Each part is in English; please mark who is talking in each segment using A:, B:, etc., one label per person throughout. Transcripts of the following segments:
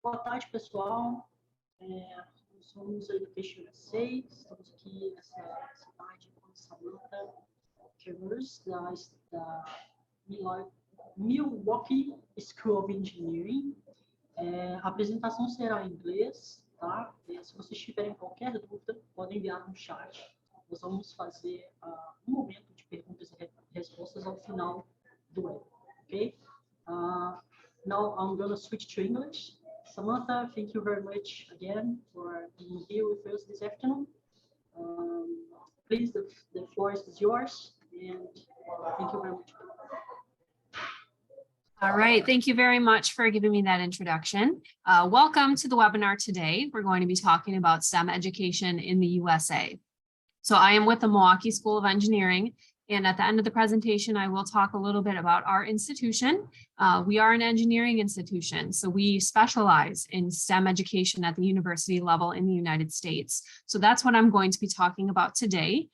A: Boa tarde, pessoal. Nós somos a EducationUSA, estamos aqui nessa tarde com a Samantha da Milwaukee School of Engineering. A apresentação será em inglês, tá? Se vocês tiverem qualquer dúvida, podem enviar no chat. Nós vamos fazer um momento de perguntas e respostas ao final do ano, ok? Now I'm going to switch to English. Samantha, thank you very much again for being here with us this afternoon. Please, the floor is yours, and thank you very much.
B: All right, thank you very much for giving me that introduction. Welcome to the webinar today. We're going to be talking about STEM education in the USA. So I am with the Milwaukee School of Engineering, and at the end of the presentation, I will talk a little bit about our institution. We are an engineering institution, so we specialize in STEM education at the university level in the United States. So that's what I'm going to be talking about today.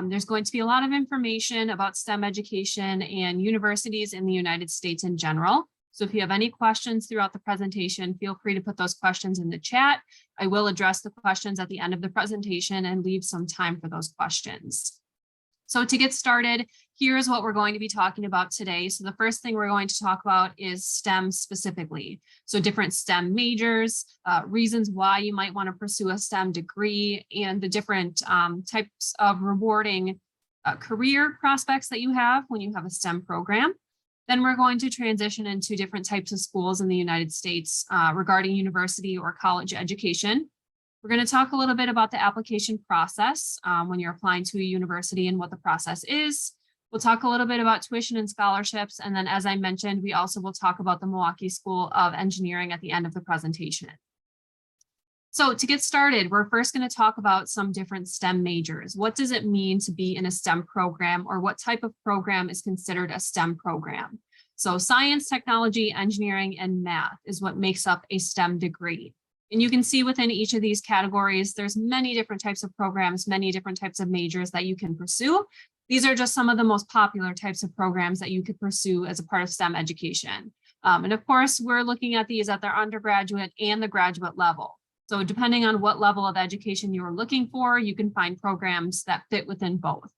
B: There's going to be a lot of information about STEM education and universities in the United States in general. So if you have any questions throughout the presentation, feel free to put those questions in the chat. I will address the questions at the end of the presentation and leave some time for those questions. So to get started, here's what we're going to be talking about today. So the first thing we're going to talk about is STEM specifically. So different STEM majors, reasons why you might want to pursue a STEM degree, and the different types of rewarding career prospects that you have when you have a STEM program. Then we're going to transition into different types of schools in the United States regarding university or college education. We're going to talk a little bit about the application process when you're applying to a university and what the process is. We'll talk a little bit about tuition and scholarships. And then, as I mentioned, we also will talk about the Milwaukee School of Engineering at the end of the presentation. So to get started, we're first going to talk about some different STEM majors. What does it mean to be in a STEM program, or what type of program is considered a STEM program? So science, technology, engineering, and math is what makes up a STEM degree. And you can see within each of these categories, there's many different types of programs, many different types of majors that you can pursue. These are just some of the most popular types of programs that you could pursue as a part of STEM education. And of course, we're looking at these at their undergraduate and the graduate level. So depending on what level of education you're looking for, you can find programs that fit within both.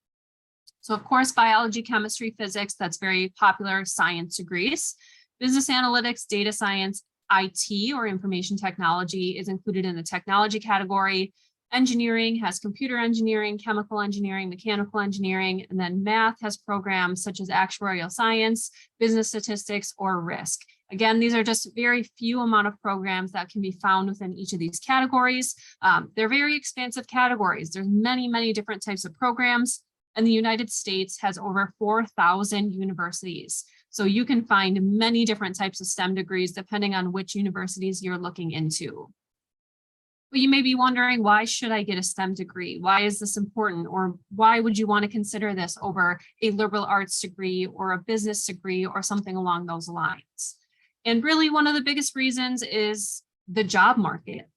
B: So of course, biology, chemistry, physics, that's very popular science degrees. Business analytics, data science, IT or information technology is included in the technology category. Engineering has computer engineering, chemical engineering, mechanical engineering, and then math has programs such as actuarial science, business statistics, or risk. Again, these are just very few amount of programs that can be found within each of these categories. They're very expansive categories. There's many, many different types of programs, and the United States has over 4,000 universities. So you can find many different types of STEM degrees depending on which universities you're looking into. But you may be wondering, why should I get a STEM degree? Why is this important? Or why would you want to consider this over a liberal arts degree or a business degree or something along those lines? And really one of the biggest reasons is the job market.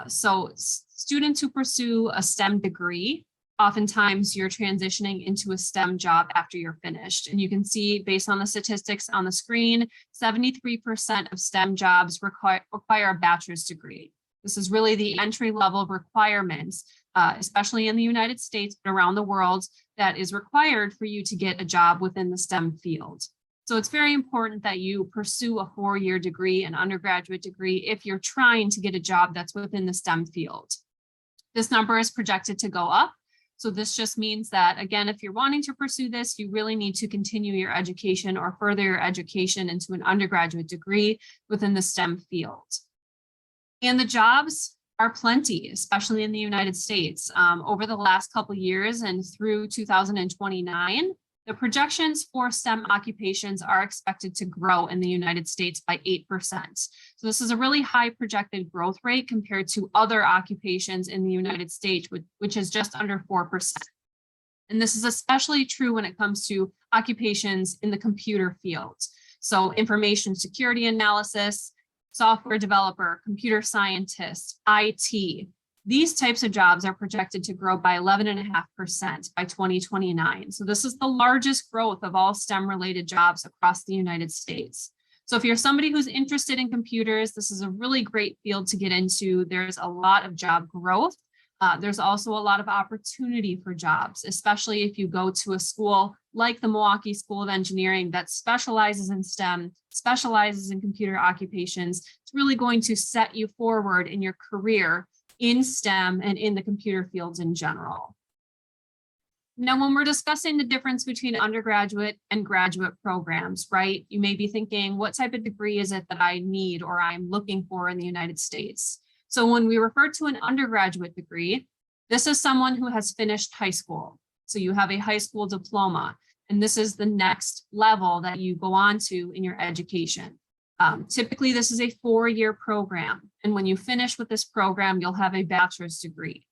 B: So students who pursue a STEM degree, oftentimes you're transitioning into a STEM job after you're finished. And you can see based on the statistics on the screen, 73% of STEM jobs require a bachelor's degree. This is really the entry level requirements, especially in the United States, but around the world, that is required for you to get a job within the STEM field. So it's very important that you pursue a 4-year degree, an undergraduate degree, if you're trying to get a job that's within the STEM field. This number is projected to go up. So this just means that, again, if you're wanting to pursue this, you really need to continue your education or further your education into an undergraduate degree within the STEM field. And the jobs are plenty, especially in the United States. Over the last couple of years and through 2029, the projections for STEM occupations are expected to grow in the United States by 8%. So this is a really high projected growth rate compared to other occupations in the United States, which is just under 4%. And this is especially true when it comes to occupations in the computer field. So information security analysis, software developer, computer scientist, IT. These types of jobs are projected to grow by 11.5% by 2029. So this is the largest growth of all STEM related jobs across the United States. So if you're somebody who's interested in computers, this is a really great field to get into. There's a lot of job growth. There's also a lot of opportunity for jobs, especially if you go to a school like the Milwaukee School of Engineering that specializes in STEM, specializes in computer occupations. It's really going to set you forward in your career in STEM and in the computer fields in general. Now, when we're discussing the difference between undergraduate and graduate programs, right, you may be thinking, what type of degree is it that I need or I'm looking for in the United States? So when we refer to an undergraduate degree, this is someone who has finished high school. So you have a high school diploma, and this is the next level that you go on to in your education. Typically, this is a 4-year program. And when you finish with this program, you'll have a bachelor's degree.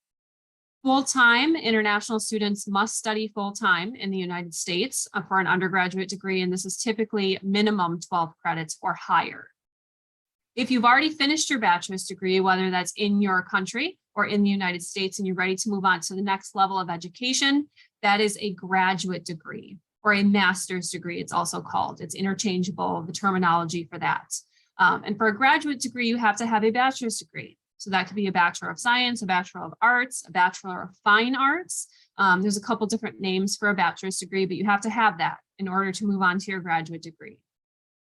B: Full-time international students must study full-time in the United States for an undergraduate degree, and this is typically minimum 12 credits or higher. If you've already finished your bachelor's degree, whether that's in your country or in the United States, and you're ready to move on to the next level of education, that is a graduate degree or a master's degree, it's also called. It's interchangeable, the terminology for that. And for a graduate degree, you have to have a bachelor's degree. So that could be a Bachelor of Science, a Bachelor of Arts, a Bachelor of Fine Arts. There's a couple different names for a bachelor's degree, but you have to have that in order to move on to your graduate degree.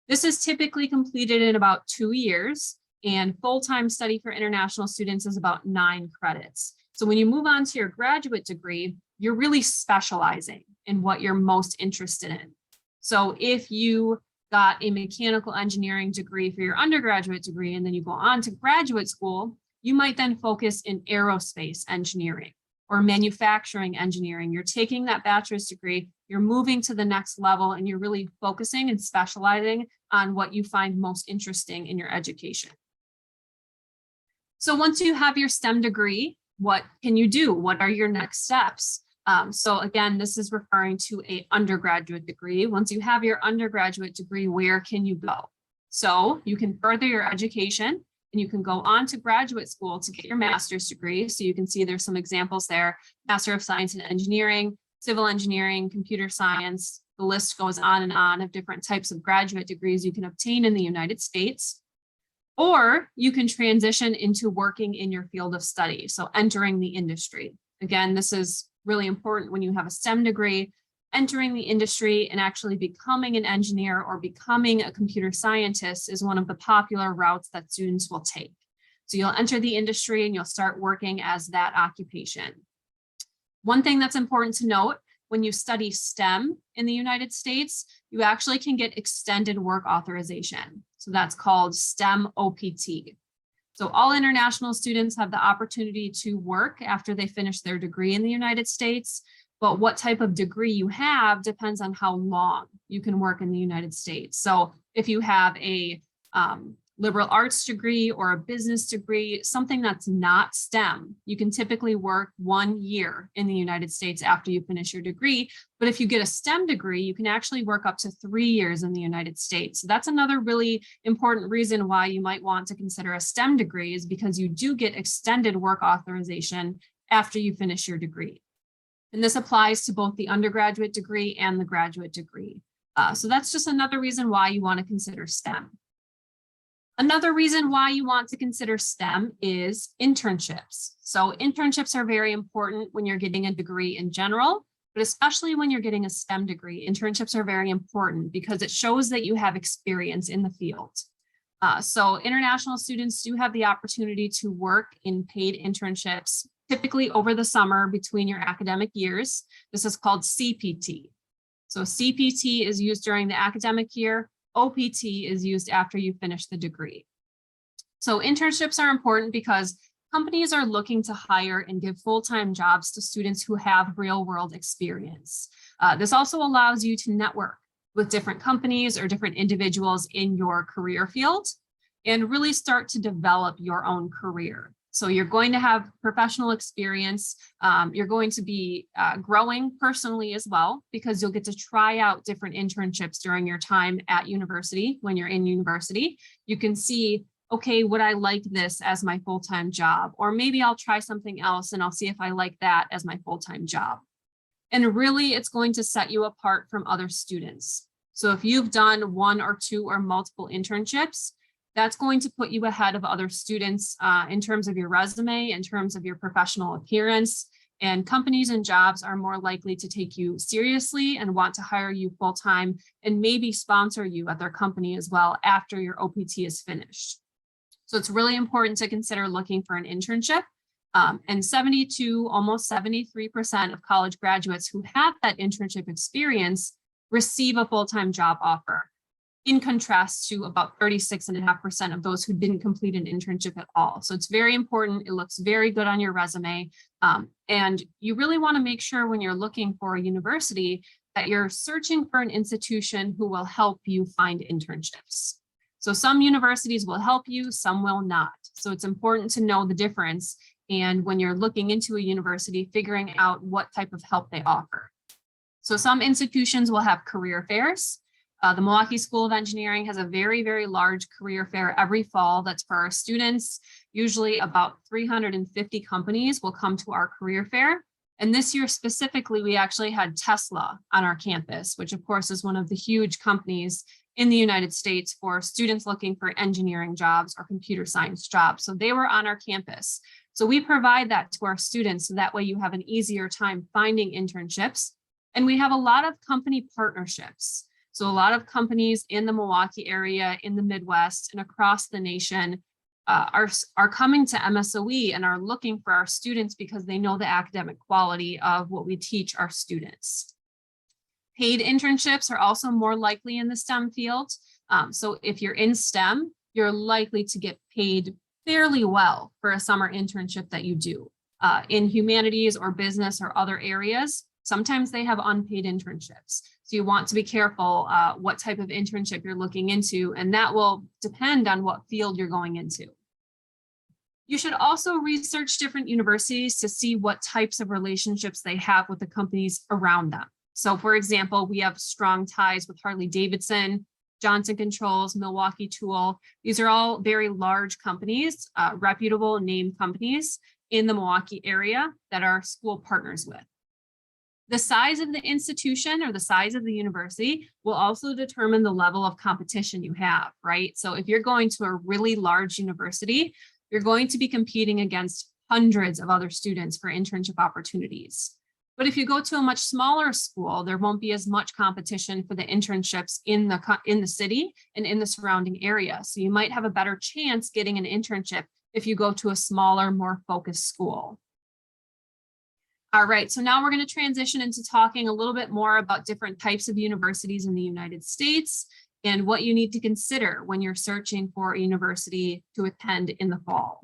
B: This is typically completed in about 2 years, and full-time study for international students is about 9 credits. So when you move on to your graduate degree, you're really specializing in what you're most interested in. So if you got a mechanical engineering degree for your undergraduate degree, and then you go on to graduate school, you might then focus in aerospace engineering or manufacturing engineering. You're taking that bachelor's degree, you're moving to the next level, and you're really focusing and specializing on what you find most interesting in your education. So once you have your STEM degree, what can you do? What are your next steps? So again, this is referring to an undergraduate degree. Once you have your undergraduate degree, where can you go? So you can further your education and you can go on to graduate school to get your master's degree. So you can see there's some examples there: Master of Science in Engineering, Civil Engineering, Computer Science. The list goes on of different types of graduate degrees you can obtain in the United States. Or you can transition into working in your field of study, so entering the industry. Again, this is really important when you have a STEM degree. Entering the industry and actually becoming an engineer or becoming a computer scientist is one of the popular routes that students will take. So you'll enter the industry and you'll start working as that occupation. One thing that's important to note, when you study STEM in the United States, you actually can get extended work authorization. So that's called STEM OPT. So all international students have the opportunity to work after they finish their degree in the United States, but what type of degree you have depends on how long you can work in the United States. So if you have a liberal arts degree or a business degree, something that's not STEM, you can typically work 1 year in the United States after you finish your degree. But if you get a STEM degree, you can actually work up to 3 years in the United States. So that's another really important reason why you might want to consider a STEM degree, is because you do get extended work authorization after you finish your degree. And this applies to both the undergraduate degree and the graduate degree. So that's just another reason why you want to consider STEM. Another reason why you want to consider STEM is internships. So internships are very important when you're getting a degree in general, but especially when you're getting a STEM degree, internships are very important because it shows that you have experience in the field. So international students do have the opportunity to work in paid internships, typically over the summer between your academic years. This is called CPT. So CPT is used during the academic year. OPT is used after you finish the degree. So internships are important because companies are looking to hire and give full-time jobs to students who have real-world experience. This also allows you to network with different companies or different individuals in your career field and really start to develop your own career. So you're going to have professional experience. You're going to be growing personally as well, because you'll get to try out different internships during your time at university. When you're in university, you can see, okay, would I like this as my full-time job? Or maybe I'll try something else and I'll see if I like that as my full-time job. And really, it's going to set you apart from other students. So if you've done 1 or 2 or multiple internships, that's going to put you ahead of other students in terms of your resume, in terms of your professional appearance, and companies and jobs are more likely to take you seriously and want to hire you full-time and maybe sponsor you at their company as well after your OPT is finished. So it's really important to consider looking for an internship. And 72, almost 73% of college graduates who have that internship experience receive a full-time job offer, in contrast to about 36.5% of those who didn't complete an internship at all. So it's very important. It looks very good on your resume. And you really want to make sure when you're looking for a university that you're searching for an institution who will help you find internships. So some universities will help you, some will not. So it's important to know the difference. And when you're looking into a university, figuring out what type of help they offer. So some institutions will have career fairs. The Milwaukee School of Engineering has a very, very large career fair every fall. That's for our students. Usually about 350 companies will come to our career fair. And this year specifically, we actually had Tesla on our campus, which of course is one of the huge companies in the United States for students looking for engineering jobs or computer science jobs. So they were on our campus. So we provide that to our students so that way you have an easier time finding internships. And we have a lot of company partnerships. So a lot of companies in the Milwaukee area, in the Midwest, and across the nation are coming to MSOE and are looking for our students because they know the academic quality of what we teach our students. Paid internships are also more likely in the STEM field. So if you're in STEM, you're likely to get paid fairly well for a summer internship that you do. In humanities or business or other areas, sometimes they have unpaid internships. So you want to be careful what type of internship you're looking into, and that will depend on what field you're going into. You should also research different universities to see what types of relationships they have with the companies around them. So for example, we have strong ties with Harley-Davidson, Johnson Controls, Milwaukee Tool. These are all very large companies, reputable name companies in the Milwaukee area that our school partners with. The size of the institution or the size of the university will also determine the level of competition you have, right? So if you're going to a really large university, you're going to be competing against hundreds of other students for internship opportunities. But if you go to a much smaller school, there won't be as much competition for the internships in the city and in the surrounding area. So you might have a better chance getting an internship if you go to a smaller, more focused school. All right, so now we're going to transition into talking a little bit more about different types of universities in the United States and what you need to consider when you're searching for a university to attend in the fall.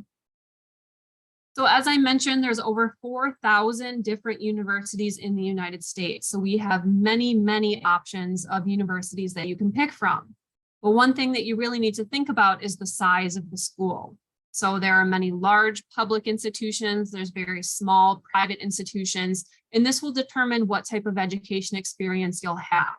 B: So as I mentioned, there's over 4,000 different universities in the United States. So we have many, many options of universities that you can pick from. But one thing that you really need to think about is the size of the school. So there are many large public institutions, there's very small private institutions, and this will determine what type of education experience you'll have.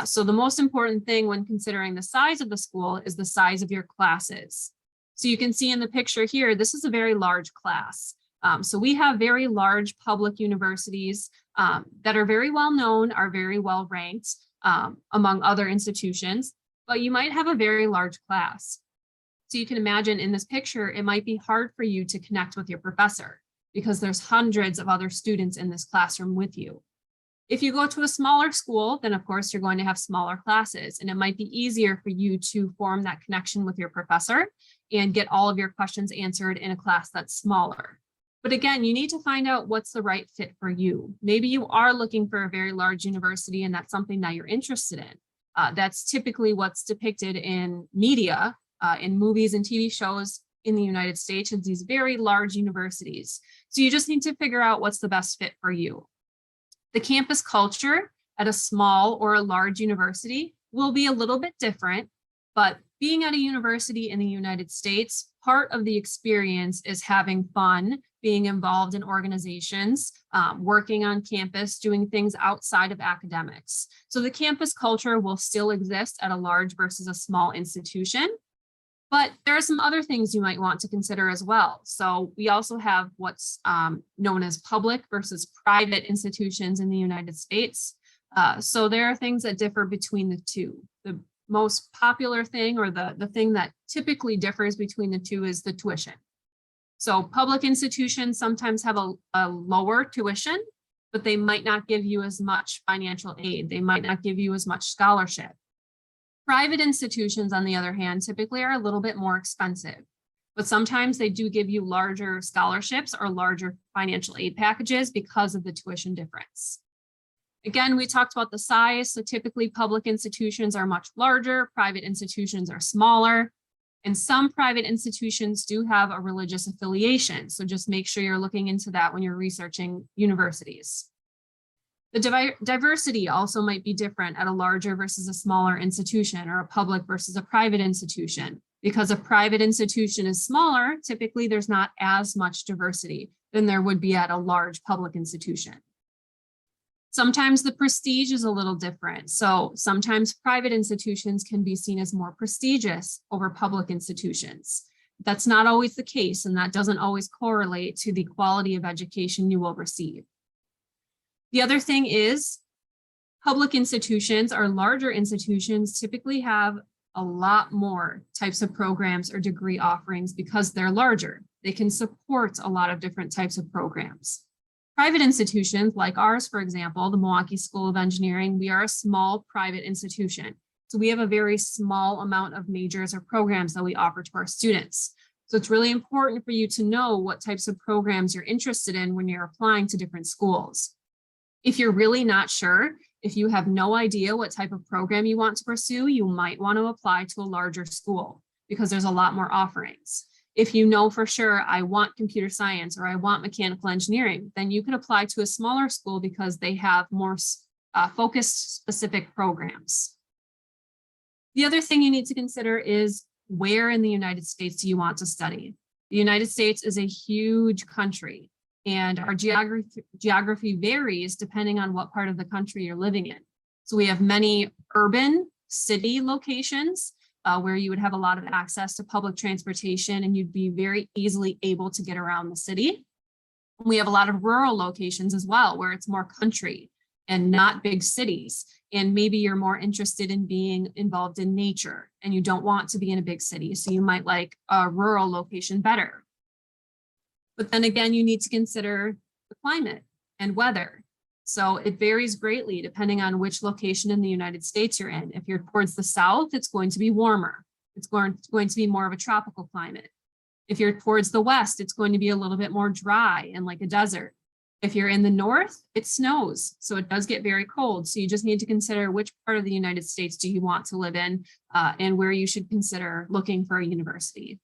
B: So the most important thing when considering the size of the school is the size of your classes. So you can see in the picture here, this is a very large class. So we have very large public universities that are very well known, are very well ranked among other institutions, but you might have a very large class. So you can imagine in this picture, it might be hard for you to connect with your professor because there's hundreds of other students in this classroom with you. If you go to a smaller school, then of course you're going to have smaller classes, and it might be easier for you to form that connection with your professor and get all of your questions answered in a class that's smaller. But again, you need to find out what's the right fit for you. Maybe you are looking for a very large university and that's something that you're interested in. That's typically what's depicted in media, in movies and TV shows in the United States, is these very large universities. So you just need to figure out what's the best fit for you. The campus culture at a small or a large university will be a little bit different, but being at a university in the United States, part of the experience is having fun, being involved in organizations, working on campus, doing things outside of academics. So the campus culture will still exist at a large versus a small institution. But there are some other things you might want to consider as well. So we also have what's known as public versus private institutions in the United States. So there are things that differ between the two. The most popular thing, or the thing that typically differs between the two, is the tuition. So public institutions sometimes have a lower tuition, but they might not give you as much financial aid. They might not give you as much scholarship. Private institutions, on the other hand, typically are a little bit more expensive, but sometimes they do give you larger scholarships or larger financial aid packages because of the tuition difference. Again, we talked about the size. So typically public institutions are much larger, private institutions are smaller, and some private institutions do have a religious affiliation. So just make sure you're looking into that when you're researching universities. The diversity also might be different at a larger versus a smaller institution, or a public versus a private institution. Because a private institution is smaller, typically there's not as much diversity than there would be at a large public institution. Sometimes the prestige is a little different. So sometimes private institutions can be seen as more prestigious over public institutions. That's not always the case, and that doesn't always correlate to the quality of education you will receive. The other thing is, public institutions or larger institutions typically have a lot more types of programs or degree offerings because they're larger. They can support a lot of different types of programs. Private institutions like ours, for example, the Milwaukee School of Engineering, we are a small private institution. So we have a very small amount of majors or programs that we offer to our students. So it's really important for you to know what types of programs you're interested in when you're applying to different schools. If you're really not sure, if you have no idea what type of program you want to pursue, you might want to apply to a larger school because there's a lot more offerings. If you know for sure, I want computer science or I want mechanical engineering, then you can apply to a smaller school because they have more focused specific programs. The other thing you need to consider is, where in the United States do you want to study? The United States is a huge country, and our geography varies depending on what part of the country you're living in. So we have many urban city locations where you would have a lot of access to public transportation and you'd be very easily able to get around the city. We have a lot of rural locations as well, where it's more country and not big cities. And maybe you're more interested in being involved in nature and you don't want to be in a big city. So you might like a rural location better. But then again, you need to consider the climate and weather. So it varies greatly depending on which location in the United States you're in. If you're towards the south, it's going to be warmer. It's going to be more of a tropical climate. If you're towards the west, it's going to be a little bit more dry and like a desert. If you're in the north, it snows. So it does get very cold. So you just need to consider which part of the United States do you want to live in and where you should consider looking for a university.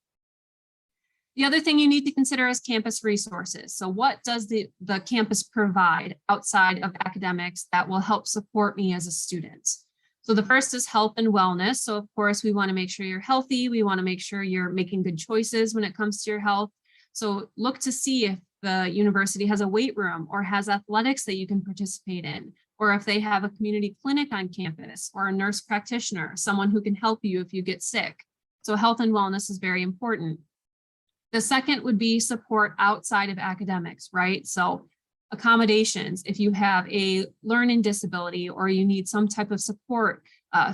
B: The other thing you need to consider is campus resources. So what does the campus provide outside of academics that will help support me as a student? So the first is health and wellness. So of course, we want to make sure you're healthy. We want to make sure you're making good choices when it comes to your health. So look to see if the university has a weight room or has athletics that you can participate in, or if they have a community clinic on campus or a nurse practitioner, someone who can help you if you get sick. So health and wellness is very important. The second would be support outside of academics, right? So accommodations, if you have a learning disability or you need some type of support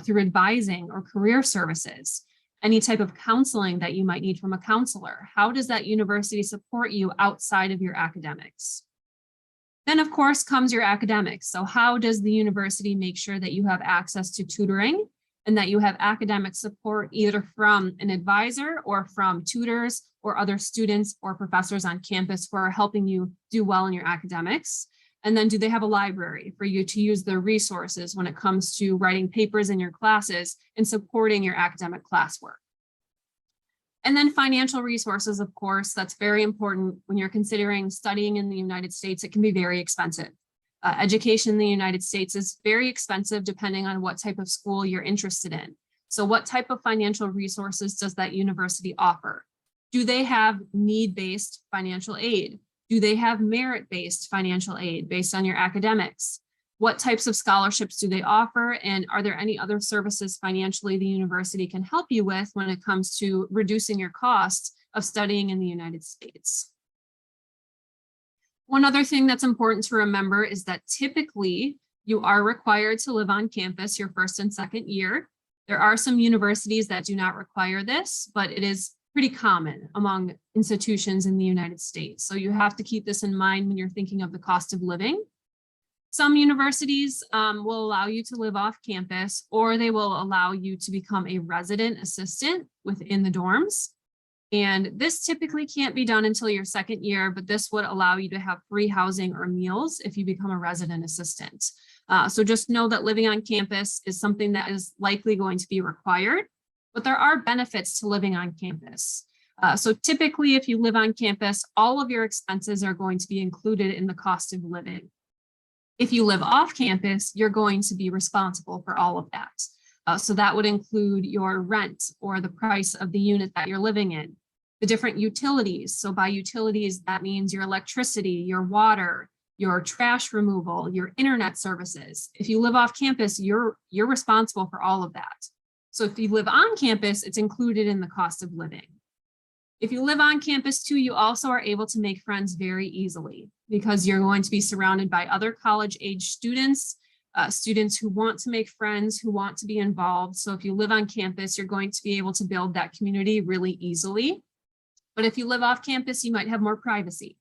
B: through advising or career services, any type of counseling that you might need from a counselor, how does that university support you outside of your academics? Then of course comes your academics. So how does the university make sure that you have access to tutoring and that you have academic support either from an advisor or from tutors or other students or professors on campus who are helping you do well in your academics? And then do they have a library for you to use their resources when it comes to writing papers in your classes and supporting your academic classwork? And then financial resources, of course, that's very important when you're considering studying in the United States. It can be very expensive. Education in the United States is very expensive depending on what type of school you're interested in. So what type of financial resources does that university offer? Do they have need-based financial aid? Do they have merit-based financial aid based on your academics? What types of scholarships do they offer? And are there any other services financially the university can help you with when it comes to reducing your costs of studying in the United States? One other thing that's important to remember is that typically You are required to live on campus your first and second year. There are some universities that do not require this, but it is pretty common among institutions in the United States. So you have to keep this in mind when you're thinking of the cost of living. Some universities will allow you to live off campus, or they will allow you to become a resident assistant within the dorms. And this typically can't be done until your second year, but this would allow you to have free housing or meals if you become a resident assistant. So just know that living on campus is something that is likely going to be required, but there are benefits to living on campus. So typically, if you live on campus, all of your expenses are going to be included in the cost of living. If you live off campus, you're going to be responsible for all of that. So that would include your rent or the price of the unit that you're living in, the different utilities. So by utilities, that means your electricity, your water, your trash removal, your internet services. If you live off campus, you're responsible for all of that. So if you live on campus, it's included in the cost of living. If you live on campus too, you also are able to make friends very easily because you're going to be surrounded by other college-age students, students who want to make friends, who want to be involved. So if you live on campus, you're going to be able to build that community really easily. But if you live off campus, you might have more privacy.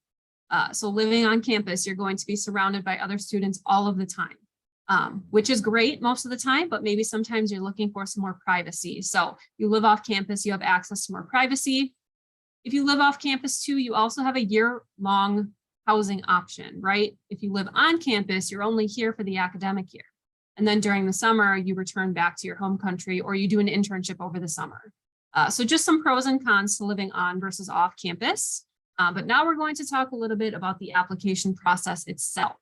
B: So living on campus, you're going to be surrounded by other students all of the time, which is great most of the time, but maybe sometimes you're looking for some more privacy. So you live off campus, you have access to more privacy. If you live off campus too, you also have a year-long housing option, right? If you live on campus, you're only here for the academic year. And then during the summer, you return back to your home country or you do an internship over the summer. So just some pros and cons to living on versus off campus. But now we're going to talk a little bit about the application process itself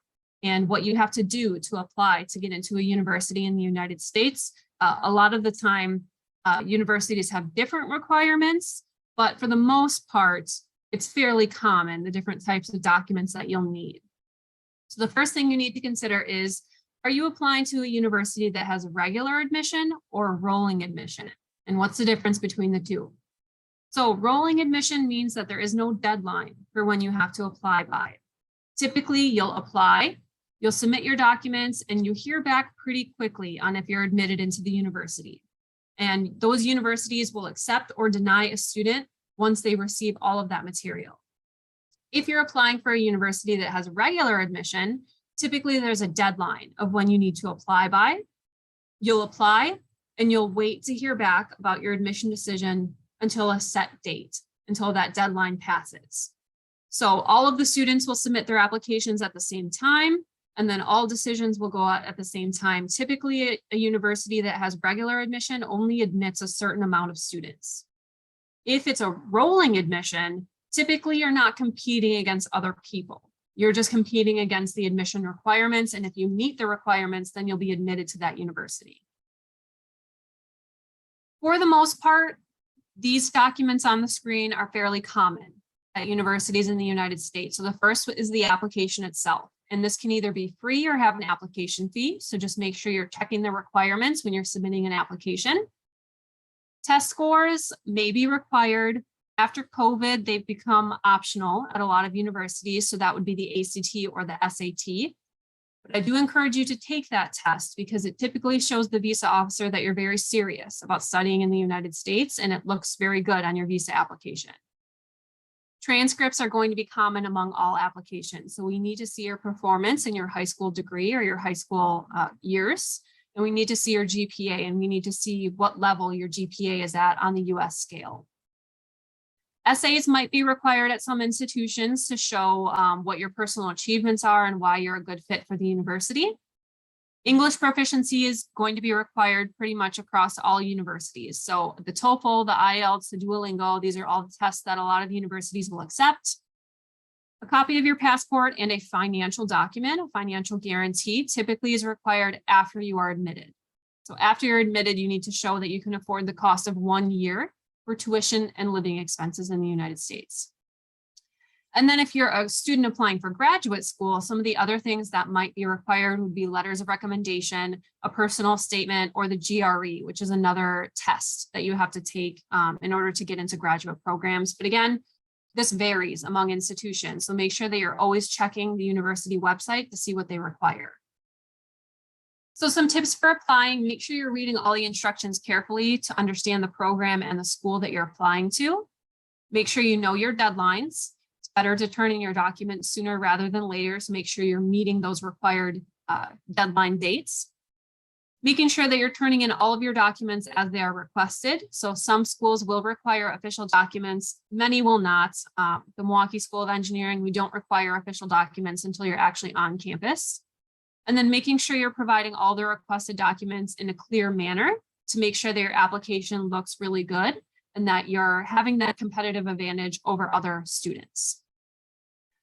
B: and what you have to do to apply to get into a university in the United States. A lot of the time, universities have different requirements, but for the most part, it's fairly common, the different types of documents that you'll need. So the first thing you need to consider is, are you applying to a university that has regular admission or rolling admission? And what's the difference between the two? So rolling admission means that there is no deadline for when you have to apply by. Typically, you'll apply, you'll submit your documents, and you hear back pretty quickly on if you're admitted into the university. And those universities will accept or deny a student once they receive all of that material. If you're applying for a university that has regular admission, typically there's a deadline of when you need to apply by. You'll apply and you'll wait to hear back about your admission decision until a set date, until that deadline passes. So all of the students will submit their applications at the same time, and then all decisions will go out at the same time. Typically, a university that has regular admission only admits a certain amount of students. If it's a rolling admission, typically you're not competing against other people. You're just competing against the admission requirements, and if you meet the requirements, then you'll be admitted to that university. For the most part, these documents on the screen are fairly common at universities in the United States. So the first is the application itself. And this can either be free or have an application fee. So just make sure you're checking the requirements when you're submitting an application. Test scores may be required. After COVID, they've become optional at a lot of universities. So that would be the ACT or the SAT. But I do encourage you to take that test because it typically shows the visa officer that you're very serious about studying in the United States, and it looks very good on your visa application. Transcripts are going to be common among all applications. So we need to see your performance in your high school degree or your high school years, and we need to see your GPA, and we need to see what level your GPA is at on the US scale. Essays might be required at some institutions to show what your personal achievements are and why you're a good fit for the university. English proficiency is going to be required pretty much across all universities. So the TOEFL, the IELTS, the Duolingo, these are all the tests that a lot of universities will accept. A copy of your passport and a financial document, a financial guarantee, typically is required after you are admitted. So after you're admitted, you need to show that you can afford the cost of 1 year for tuition and living expenses in the United States. And then if you're a student applying for graduate school, some of the other things that might be required would be letters of recommendation, a personal statement, or the GRE, which is another test that you have to take in order to get into graduate programs. But again, this varies among institutions. So make sure that you're always checking the university website to see what they require. So some tips for applying: make sure you're reading all the instructions carefully to understand the program and the school that you're applying to. Make sure you know your deadlines. It's better to turn in your documents sooner rather than later, so make sure you're meeting those required deadline dates. Making sure that you're turning in all of your documents as they are requested. So some schools will require official documents, many will not. The Milwaukee School of Engineering, we don't require official documents until you're actually on campus. And then making sure you're providing all the requested documents in a clear manner to make sure that your application looks really good and that you're having that competitive advantage over other students.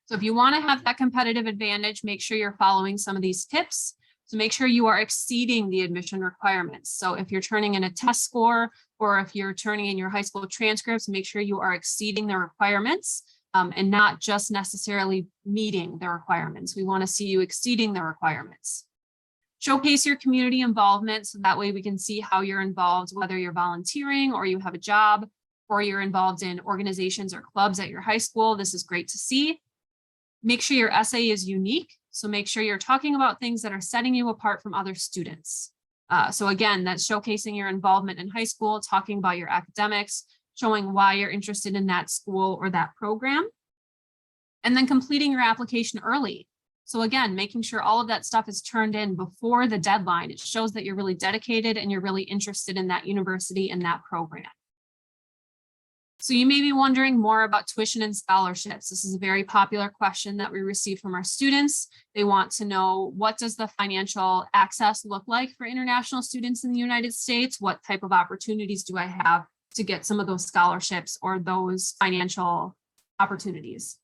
B: So if you want to have that competitive advantage, make sure you're following some of these tips. So make sure you are exceeding the admission requirements. So if you're turning in a test score, or if you're turning in your high school transcripts, make sure you are exceeding the requirements and not just necessarily meeting the requirements. We want to see you exceeding the requirements. Showcase your community involvement, so that way we can see how you're involved, whether you're volunteering or you have a job, or you're involved in organizations or clubs at your high school. This is great to see. Make sure your essay is unique. So make sure you're talking about things that are setting you apart from other students. So again, that's showcasing your involvement in high school, talking about your academics, showing why you're interested in that school or that program, and then completing your application early. So again, making sure all of that stuff is turned in before the deadline. It shows that you're really dedicated and you're really interested in that university and that program. So you may be wondering more about tuition and scholarships. This is a very popular question that we receive from our students. They want to know, what does the financial access look like for international students in the United States? What type of opportunities do I have to get some of those scholarships or those financial opportunities?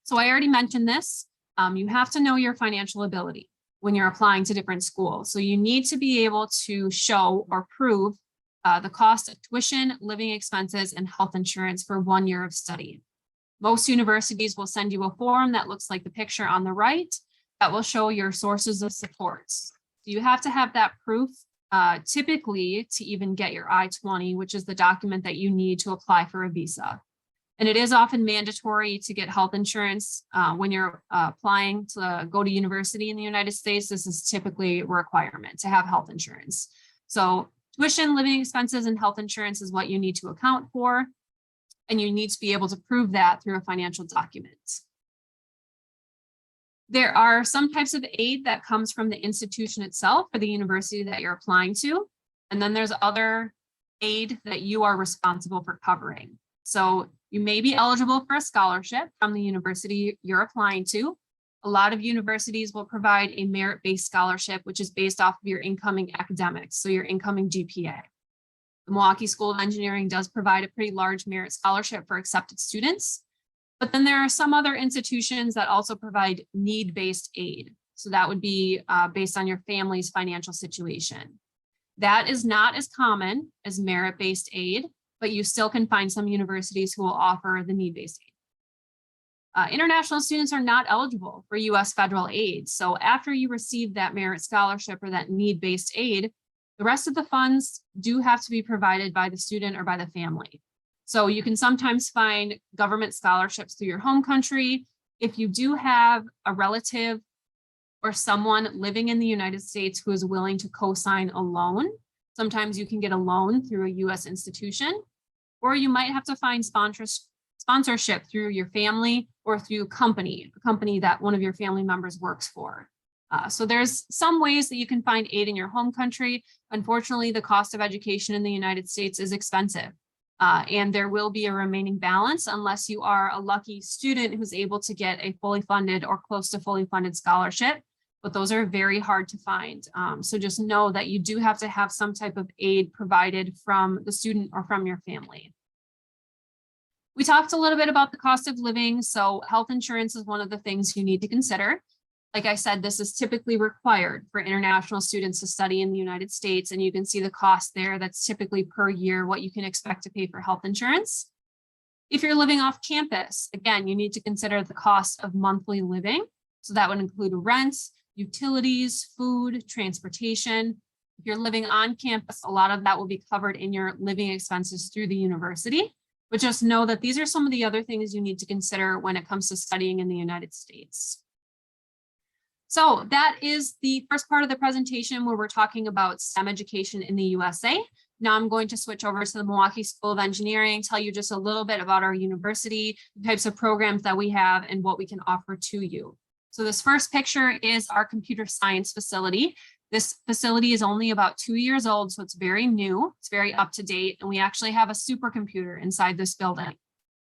B: So I already mentioned this. You have to know your financial ability when you're applying to different schools. So you need to be able to show or prove the cost of tuition, living expenses, and health insurance for 1 year of study. Most universities will send you a form that looks like the picture on the right that will show your sources of supports. So you have to have that proof typically to even get your I-20, which is the document that you need to apply for a visa. And it is often mandatory to get health insurance when you're applying to go to university in the United States. This is typically a requirement to have health insurance. So tuition, living expenses, and health insurance is what you need to account for. And you need to be able to prove that through a financial document. There are some types of aid that comes from the institution itself or the university that you're applying to. And then there's other aid that you are responsible for covering. So you may be eligible for a scholarship from the university you're applying to. A lot of universities will provide a merit-based scholarship, which is based off of your incoming academics, so your incoming GPA. The Milwaukee School of Engineering does provide a pretty large merit scholarship for accepted students, but then there are some other institutions that also provide need-based aid. So that would be based on your family's financial situation. That is not as common as merit-based aid, but you still can find some universities who will offer the need-based aid. International students are not eligible for US federal aid. So after you receive that merit scholarship or that need-based aid, the rest of the funds do have to be provided by the student or by the family. So you can sometimes find government scholarships through your home country. If you do have a relative or someone living in the United States who is willing to co-sign a loan, sometimes you can get a loan through a US institution, or you might have to find sponsorship through your family or through a company that one of your family members works for. So there's some ways that you can find aid in your home country. Unfortunately, the cost of education in the United States is expensive, and there will be a remaining balance unless you are a lucky student who's able to get a fully funded or close to fully funded scholarship, but those are very hard to find. So just know that you do have to have some type of aid provided from the student or from your family. We talked a little bit about the cost of living. So health insurance is one of the things you need to consider. Like I said, this is typically required for international students to study in the United States, and you can see the cost there. That's typically per year what you can expect to pay for health insurance. If you're living off campus, again, you need to consider the cost of monthly living. So that would include rent, utilities, food, transportation. If you're living on campus, a lot of that will be covered in your living expenses through the university. But just know that these are some of the other things you need to consider when it comes to studying in the United States. So that is the first part of the presentation where we're talking about STEM education in the USA. Now I'm going to switch over to the Milwaukee School of Engineering, tell you just a little bit about our university, the types of programs that we have, and what we can offer to you. So this first picture is our computer science facility. This facility is only about 2 years old, so it's very new, it's very up to date, and we actually have a supercomputer inside this building.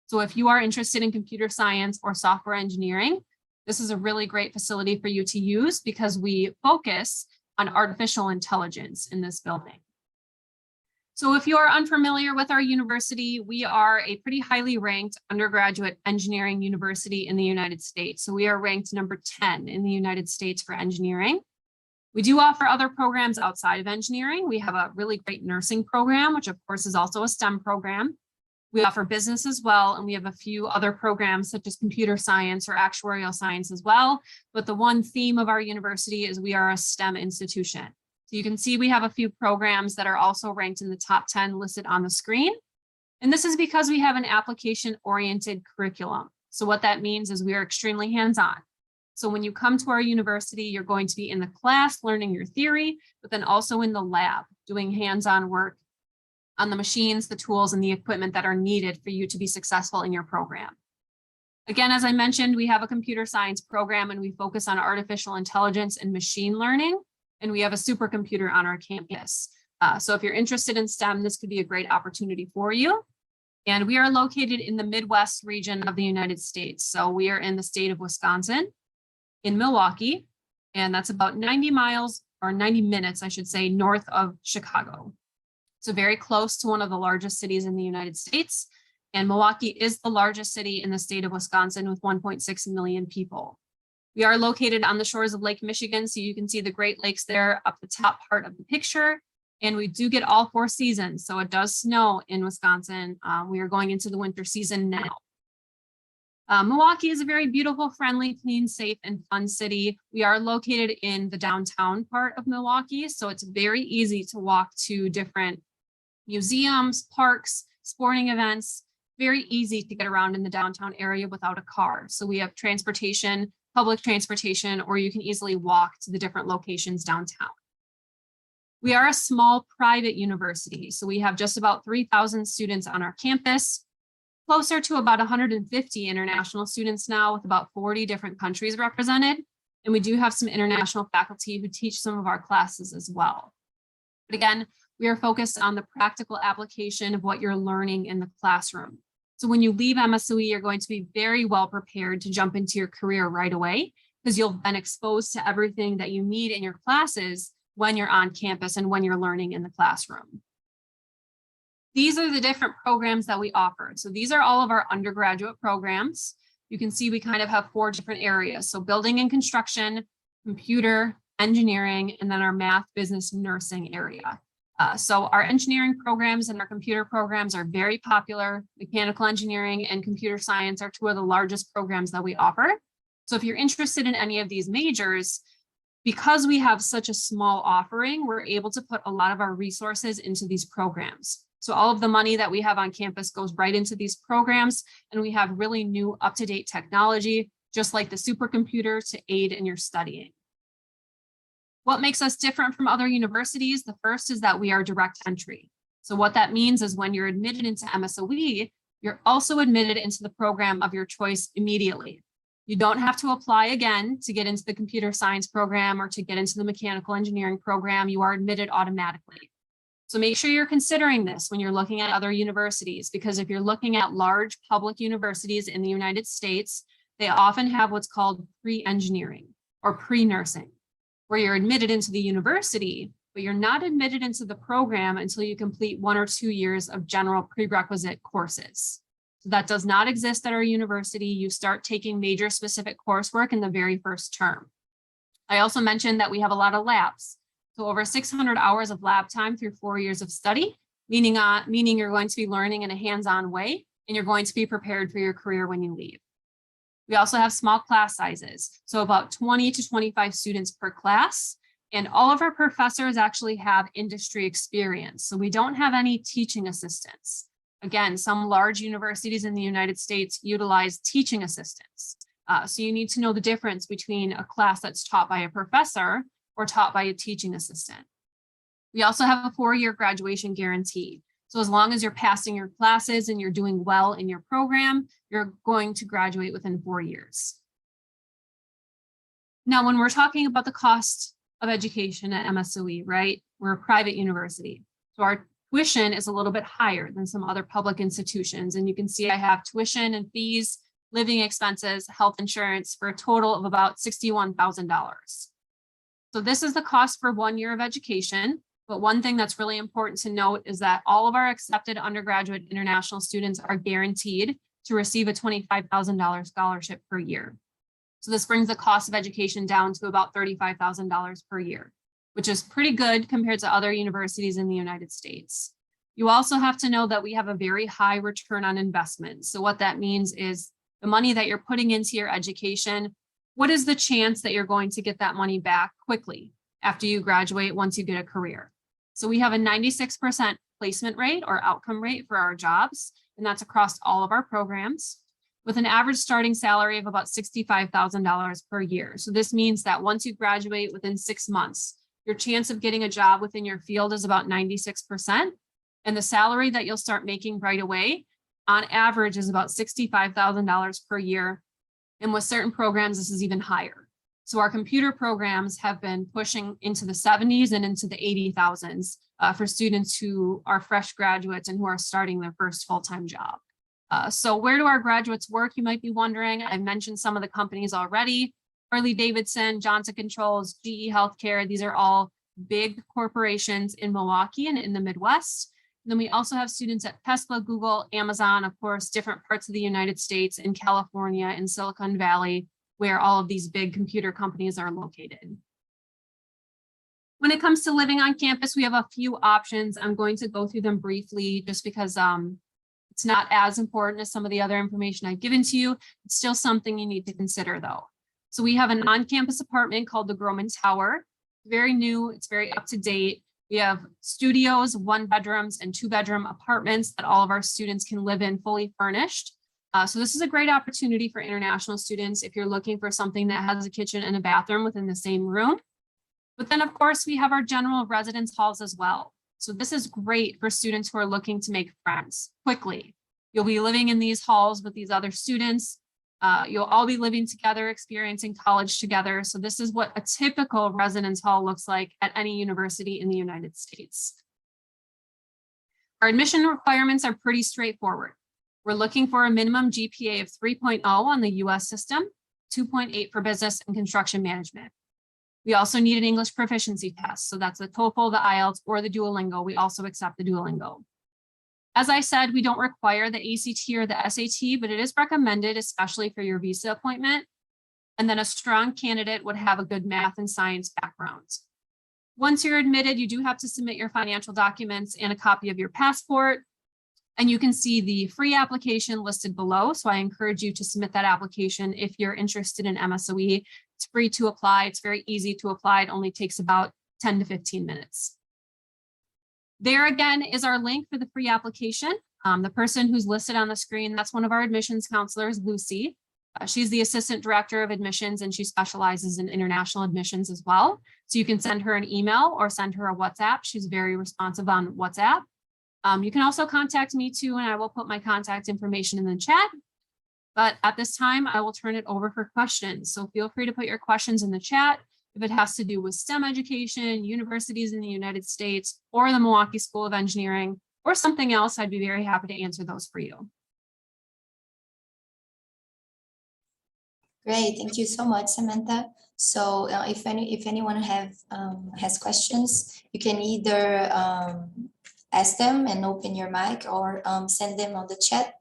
B: So if you are interested in computer science or software engineering, this is a really great facility for you to use because we focus on artificial intelligence in this building. So if you are unfamiliar with our university, we are a pretty highly ranked undergraduate engineering university in the United States. So we are ranked number 10 in the United States for engineering. We do offer other programs outside of engineering. We have a really great nursing program, which of course is also a STEM program. We offer business as well, and we have a few other programs such as computer science or actuarial science as well. But the one theme of our university is we are a STEM institution. So you can see we have a few programs that are also ranked in the top 10 listed on the screen. And this is because we have an application-oriented curriculum. So what that means is we are extremely hands-on. So when you come to our university, you're going to be in the class learning your theory, but then also in the lab doing hands-on work on the machines, the tools, and the equipment that are needed for you to be successful in your program. Again, as I mentioned, we have a computer science program and we focus on artificial intelligence and machine learning. And we have a supercomputer on our campus. So if you're interested in STEM, this could be a great opportunity for you. And we are located in the Midwest region of the United States. So we are in the state of Wisconsin, in Milwaukee, and that's about 90 miles or 90 minutes, I should say, north of Chicago. So very close to one of the largest cities in the United States. And Milwaukee is the largest city in the state of Wisconsin with 1.6 million people. We are located on the shores of Lake Michigan, so you can see the Great Lakes there up the top part of the picture. And we do get all 4 seasons, so it does snow in Wisconsin. We are going into the winter season now. Milwaukee is a very beautiful, friendly, clean, safe, and fun city. We are located in the downtown part of Milwaukee, so it's very easy to walk to different museums, parks, sporting events. Very easy to get around in the downtown area without a car. So we have transportation, public transportation, or you can easily walk to the different locations downtown. We are a small private university, so we have just about 3,000 students on our campus, closer to about 150 international students now with about 40 different countries represented. And we do have some international faculty who teach some of our classes as well. But again, we are focused on the practical application of what you're learning in the classroom. So when you leave MSOE, you're going to be very well prepared to jump into your career right away because you'll been exposed to everything that you need in your classes when you're on campus and when you're learning in the classroom. These are the different programs that we offer. So these are all of our undergraduate programs. You can see we kind of have 4 different areas. So building and construction, computer, engineering, and then our math, business, nursing area. So our engineering programs and our computer programs are very popular. Mechanical engineering and computer science are 2 of the largest programs that we offer. So if you're interested in any of these majors, because we have such a small offering, we're able to put a lot of our resources into these programs. So all of the money that we have on campus goes right into these programs, and we have really new up-to-date technology, just like the supercomputer, to aid in your studying. What makes us different from other universities? The first is that we are direct entry. So what that means is when you're admitted into MSOE, you're also admitted into the program of your choice immediately. You don't have to apply again to get into the computer science program or to get into the mechanical engineering program. You are admitted automatically. So make sure you're considering this when you're looking at other universities, because if you're looking at large public universities in the United States, they often have what's called pre-engineering or pre-nursing, where you're admitted into the university, but you're not admitted into the program until you complete 1 or 2 years of general prerequisite courses. So that does not exist at our university. You start taking major specific coursework in the very first term. I also mentioned that we have a lot of labs. So over 600 hours of lab time through 4 years of study, meaning you're going to be learning in a hands-on way, and you're going to be prepared for your career when you leave. We also have small class sizes, so about 20 to 25 students per class, and all of our professors actually have industry experience, so we don't have any teaching assistants. Again, some large universities in the United States utilize teaching assistants. So you need to know the difference between a class that's taught by a professor or taught by a teaching assistant. We also have a 4-year graduation guarantee. So as long as you're passing your classes and you're doing well in your program, you're going to graduate within 4 years. Now, when we're talking about the cost of education at MSOE, right? We're a private university. So our tuition is a little bit higher than some other public institutions. And you can see I have tuition and fees, living expenses, health insurance for a total of about $61,000. So this is the cost for 1 year of education. But one thing that's really important to note is that all of our accepted undergraduate international students are guaranteed to receive a $25,000 scholarship per year. So this brings the cost of education down to about $35,000 per year, which is pretty good compared to other universities in the United States. You also have to know that we have a very high return on investment. So what that means is the money that you're putting into your education, what is the chance that you're going to get that money back quickly after you graduate once you get a career? So we have a 96% placement rate or outcome rate for our jobs, and that's across all of our programs, with an average starting salary of about $65,000 per year. So this means that once you graduate within 6 months, your chance of getting a job within your field is about 96%. And the salary that you'll start making right away, on average, is about $65,000 per year. And with certain programs, this is even higher. So our computer programs have been pushing into the 70s and into the 80,000s for students who are fresh graduates and who are starting their first full-time job. So where do our graduates work, you might be wondering? I've mentioned some of the companies already: Harley-Davidson, Johnson Controls, GE Healthcare. These are all big corporations in Milwaukee and in the Midwest. And then we also have students at Tesla, Google, Amazon, of course, different parts of the United States, in California, in Silicon Valley, where all of these big computer companies are located. When it comes to living on campus, we have a few options. I'm going to go through them briefly just because it's not as important as some of the other information I've given to you. It's still something you need to consider though. So we have an on-campus apartment called the Groman Tower. Very new, it's very up to date. We have studios, 1-bedrooms and 2-bedroom apartments that all of our students can live in fully furnished. So this is a great opportunity for international students if you're looking for something that has a kitchen and a bathroom within the same room. But then of course we have our general residence halls as well. So this is great for students who are looking to make friends quickly. You'll be living in these halls with these other students. You'll all be living together, experiencing college together. So this is what a typical residence hall looks like at any university in the United States. Our admission requirements are pretty straightforward. We're looking for a minimum GPA of 3.0 on the US system, 2.8 for business and construction management. We also need an English proficiency test. So that's the TOEFL, the IELTS, or the Duolingo. We also accept the Duolingo. As I said, we don't require the ACT or the SAT, but it is recommended, especially for your visa appointment. And then a strong candidate would have a good math and science background. Once you're admitted, you do have to submit your financial documents and a copy of your passport. And you can see the free application listed below. So I encourage you to submit that application if you're interested in MSOE. It's free to apply. It's very easy to apply. It only takes about 10 to 15 minutes. There again is our link for the free application. The person who's listed on the screen, that's one of our admissions counselors, Lucy. She's the assistant director of admissions and she specializes in international admissions as well. So you can send her an email or send her a WhatsApp. She's very responsive on WhatsApp. You can also contact me too, and I will put my contact information in the chat. But at this time, I will turn it over for questions. So feel free to put your questions in the chat. If it has to do with STEM education, universities in the United States, or the Milwaukee School of Engineering, or something else, I'd be very happy to answer those for you.
C: Great, thank you so much, Samantha. So if anyone has questions, you can either ask them and open your mic or send them on the chat.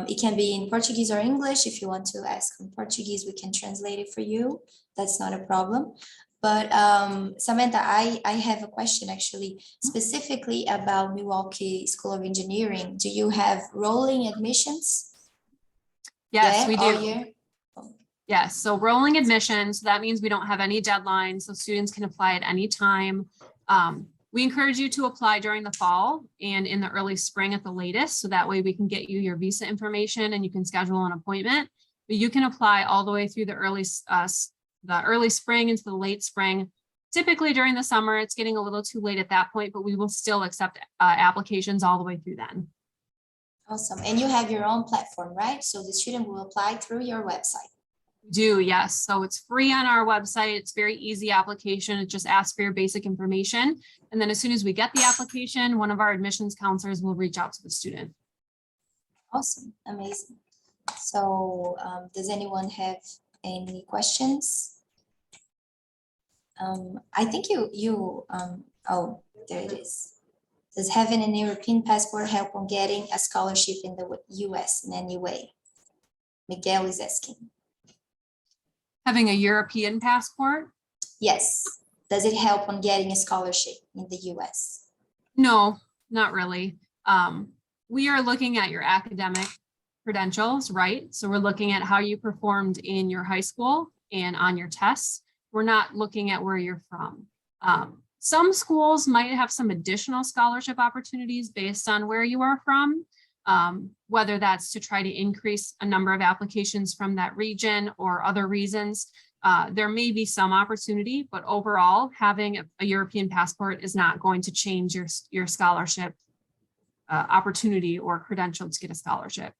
C: It can be in Portuguese or English. If you want to ask in Portuguese, we can translate it for you. That's not a problem. But Samantha, I have a question actually, specifically about Milwaukee School of Engineering. Do you have rolling admissions?
B: Yes, we do.
C: All year?
B: Yes, so rolling admissions, that means we don't have any deadlines, so students can apply at any time. We encourage you to apply during the fall and in the early spring at the latest, so that way we can get you your visa information and you can schedule an appointment. but you can apply all the way through the early spring into the late spring. Typically during the summer, it's getting a little too late at that point, but we will still accept applications all the way through then.
C: Awesome. And you have your own platform, right? So the student will apply through your website.
B: We do, yes. So it's free on our website. It's very easy application. It just asks for your basic information. And then as soon as we get the application, one of our admissions counselors will reach out to the student.
C: Awesome. Amazing. So does anyone have any questions? I think oh, there it is. Does having an European passport help on getting a scholarship in the US in any way? Miguel is asking.
B: Having a European passport?
C: Yes. Does it help on getting a scholarship in the US?
B: No, not really. We are looking at your academic credentials, right? So we're looking at how you performed in your high school and on your tests. We're not looking at where you're from. Some schools might have some additional scholarship opportunities based on where you are from, whether that's to try to increase a number of applications from that region or other reasons. There may be some opportunity, but overall, having a European passport is not going to change your scholarship opportunity or credential to get a scholarship.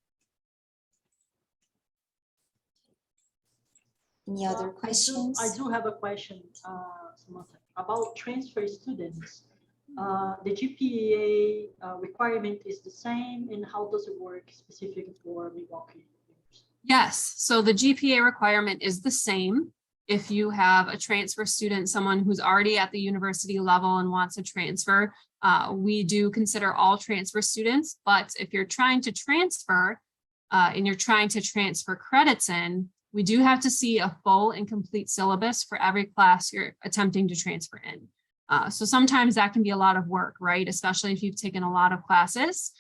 C: Any other questions?
A: I do have a question, Samantha, about transfer students. The GPA requirement is the same, and how does it work specifically for Milwaukee?
B: Yes, so the GPA requirement is the same. If you have a transfer student, someone who's already at the university level and wants to transfer, we do consider all transfer students. But if you're trying to transfer and you're trying to transfer credits in, we do have to see a full and complete syllabus for every class you're attempting to transfer in. So sometimes that can be a lot of work, right? Especially if you've taken a lot of classes.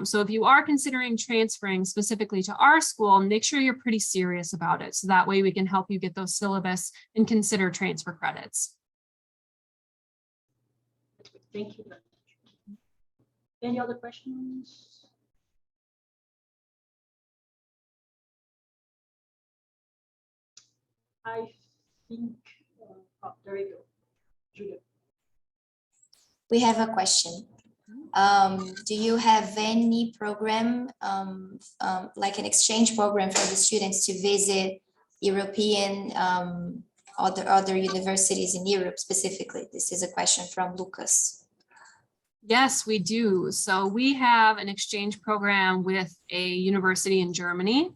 B: So if you are considering transferring specifically to our school, make sure you're pretty serious about it. So that way we can help you get those syllabus and consider transfer credits.
A: Thank you. Any other questions? I think, oh, there you go, Julia.
C: We have a question. Do you have any program, like an exchange program for the students to visit European, other universities in Europe specifically? This is a question from Lucas.
B: Yes, we do. So we have an exchange program with a university in Germany.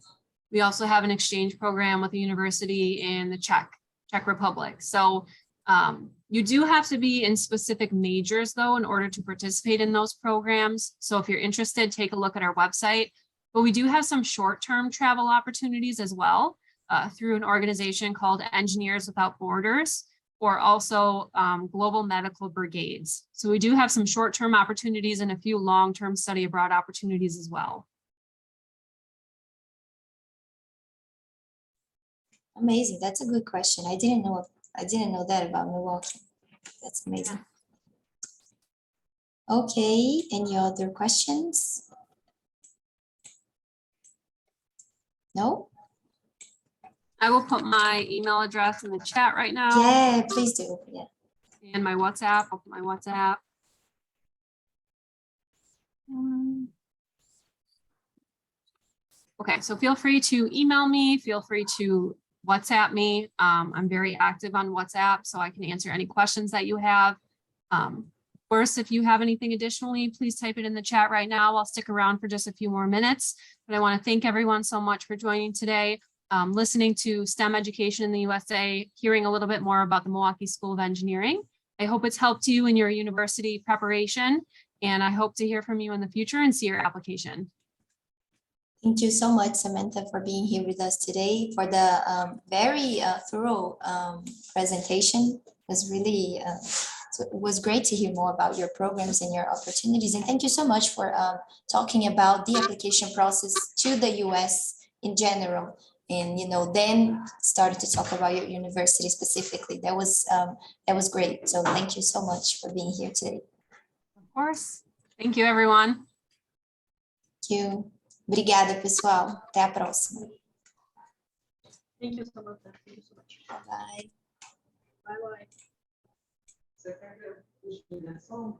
B: We also have an exchange program with a university in the Czech Republic. So you do have to be in specific majors, though, in order to participate in those programs. So if you're interested, take a look at our website. But we do have some short-term travel opportunities as well through an organization called Engineers Without Borders, or also Global Medical Brigades. So we do have some short-term opportunities and a few long-term study abroad opportunities as well.
C: Amazing. That's a good question. I didn't know that about Milwaukee. That's amazing. Yeah. Okay. Any other questions? No?
B: I will put my email address in the chat right now.
C: Yeah, please do. Yeah.
B: And my WhatsApp. I'll put my WhatsApp. Okay, so feel free to email me. Feel free to WhatsApp me. I'm very active on WhatsApp, so I can answer any questions that you have. Of course, if you have anything additionally, please type it in the chat right now. I'll stick around for just a few more minutes, but I want to thank everyone so much for joining today, listening to STEM education in the USA, hearing a little bit more about the Milwaukee School of Engineering. I hope it's helped you in your university preparation, and I hope to hear from you in the future and see your application.
C: Thank you so much, Samantha, for being here with us today, for the very thorough presentation. It was really, so it was great to hear more about your programs and your opportunities. And thank you so much for talking about the application process to the US in general. And, you know, then started to talk about your university specifically. That was great. So thank you so much for being here today.
B: Of course. Thank you, everyone.
C: Thank you. Obrigada, pessoal. Até a próxima.
A: Thank you, Samantha. Thank you so much.
C: Bye.
A: Bye bye.
D: Você quer ver a explicação?